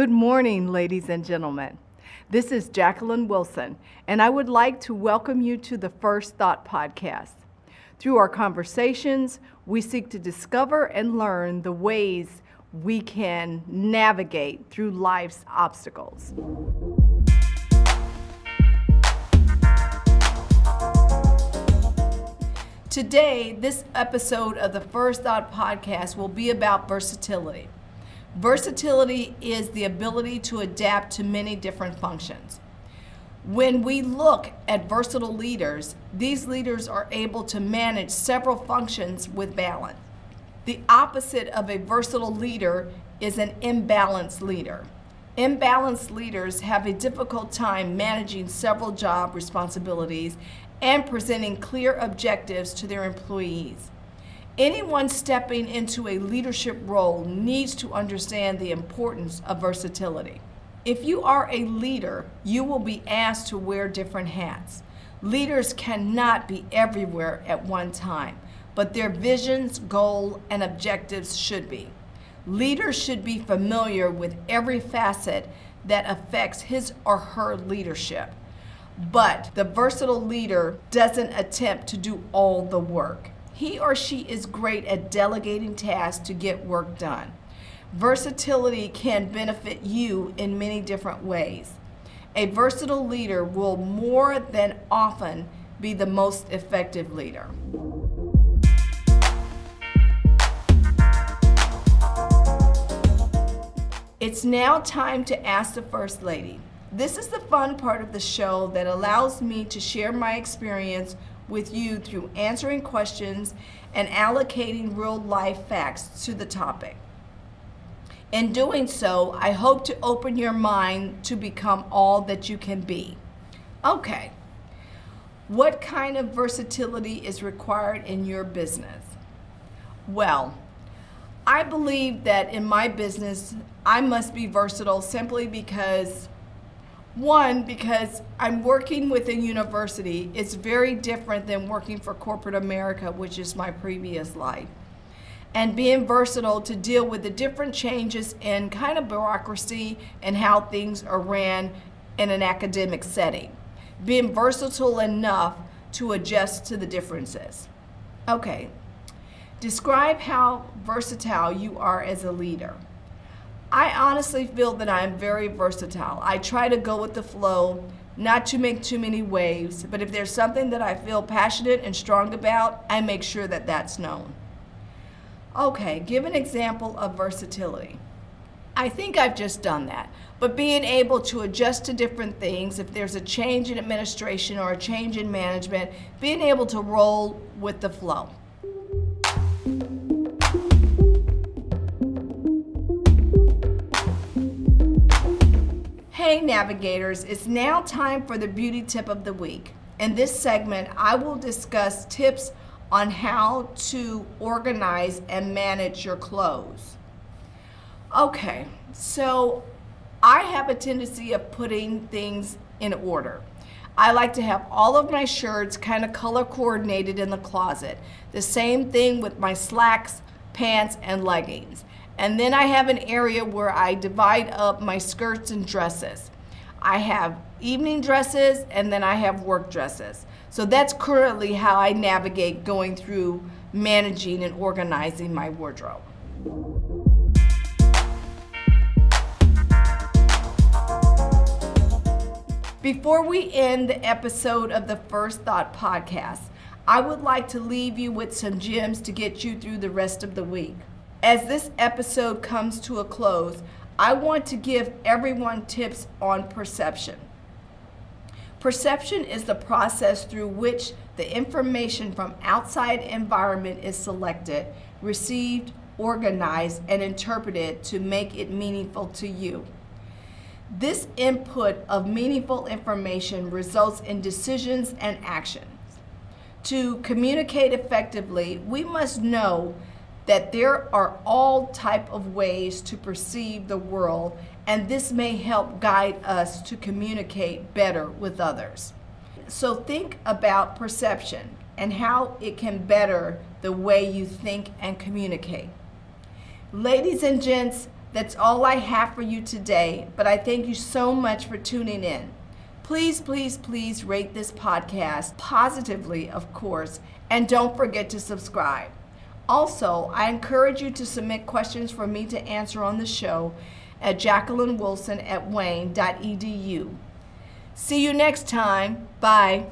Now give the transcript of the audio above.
Good morning, ladies and gentlemen. This is Jacqueline Wilson, and I would like to welcome you to the First Thought Podcast. Through our conversations, we seek to discover and learn the ways we can navigate through life's obstacles. Today, this episode of the First Thought Podcast will be about versatility. Versatility is the ability to adapt to many different functions. When we look at versatile leaders, these leaders are able to manage several functions with balance. The opposite of a versatile leader is an imbalanced leader. Imbalanced leaders have a difficult time managing several job responsibilities and presenting clear objectives to their employees. Anyone stepping into a leadership role needs to understand the importance of versatility. If you are a leader, you will be asked to wear different hats. Leaders cannot be everywhere at one time, but their visions, goals, and objectives should be. Leaders should be familiar with every facet that affects his or her leadership. But the versatile leader doesn't attempt to do all the work. He or she is great at delegating tasks to get work done. Versatility can benefit you in many different ways. A versatile leader will more than often be the most effective leader. It's now time to ask the First Lady. This is the fun part of the show that allows me to share my experience with you through answering questions and allocating real-life facts to the topic. In doing so, I hope to open your mind to become all that you can be. Okay, what kind of versatility is required in your business? Well, I believe that in my business, I must be versatile simply because I'm working with a university. It's very different than working for corporate America, which is my previous life. And being versatile to deal with the different changes in kind of bureaucracy and how things are ran in an academic setting. Being versatile enough to adjust to the differences. Okay, describe how versatile you are as a leader. I honestly feel that I am very versatile. I try to go with the flow, not to make too many waves, but if there's something that I feel passionate and strong about, I make sure that that's known. Okay, give an example of versatility. I think I've just done that, but being able to adjust to different things, if there's a change in administration or a change in management, being able to roll with the flow. Hey navigators, it's now time for the beauty tip of the week. In this segment, I will discuss tips on how to organize and manage your clothes. Okay, so I have a tendency of putting things in order. I like to have all of my shirts kind of color coordinated in the closet. The same thing with my slacks, pants, and leggings. And then I have an area where I divide up my skirts and dresses. I have evening dresses and then I have work dresses. So that's currently how I navigate going through managing and organizing my wardrobe. Before we end the episode of the First Thought Podcast, I would like to leave you with some gems to get you through the rest of the week. As this episode comes to a close, I want to give everyone tips on perception. Perception is the process through which the information from outside environment is selected, received, organized, and interpreted to make it meaningful to you. This input of meaningful information results in decisions and actions. To communicate effectively, we must know that there are all type of ways to perceive the world, and this may help guide us to communicate better with others. So think about perception and how it can better the way you think and communicate. Ladies and gents, That's all I have for you today, but I thank you so much for tuning in. Please, please, please rate this podcast positively, of course, and don't forget to subscribe. Also, I encourage you to submit questions for me to answer on the show at JacquelineWilson@wayne.edu. See you next time. Bye.